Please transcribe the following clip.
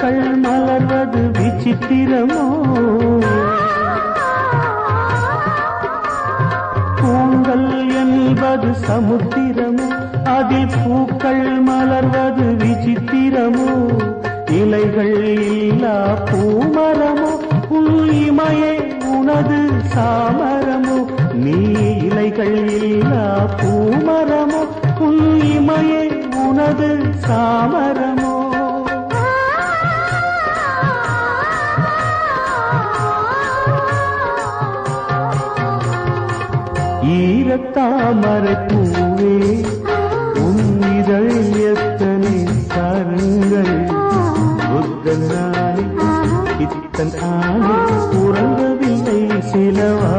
பூக்கள் மலர்வது விசித்திரமோ பூங்கள் என்பது சமுத்திரமோ அதில் பூக்கள் மலர்வது விசித்திரமோ இலைகள் இல்லா பூமரமோ இமையே உனது சாமரமோ நீ இலைகள் இல்லா பூமரமோ இமையே உனது சாமரமோ ஈரத்தாமரை பூவே உன் இதழ் எத்தனை கருங்கள் புத்தன் ஆணி இத்தன் ஆணி உறங்கவில்லை சிலவா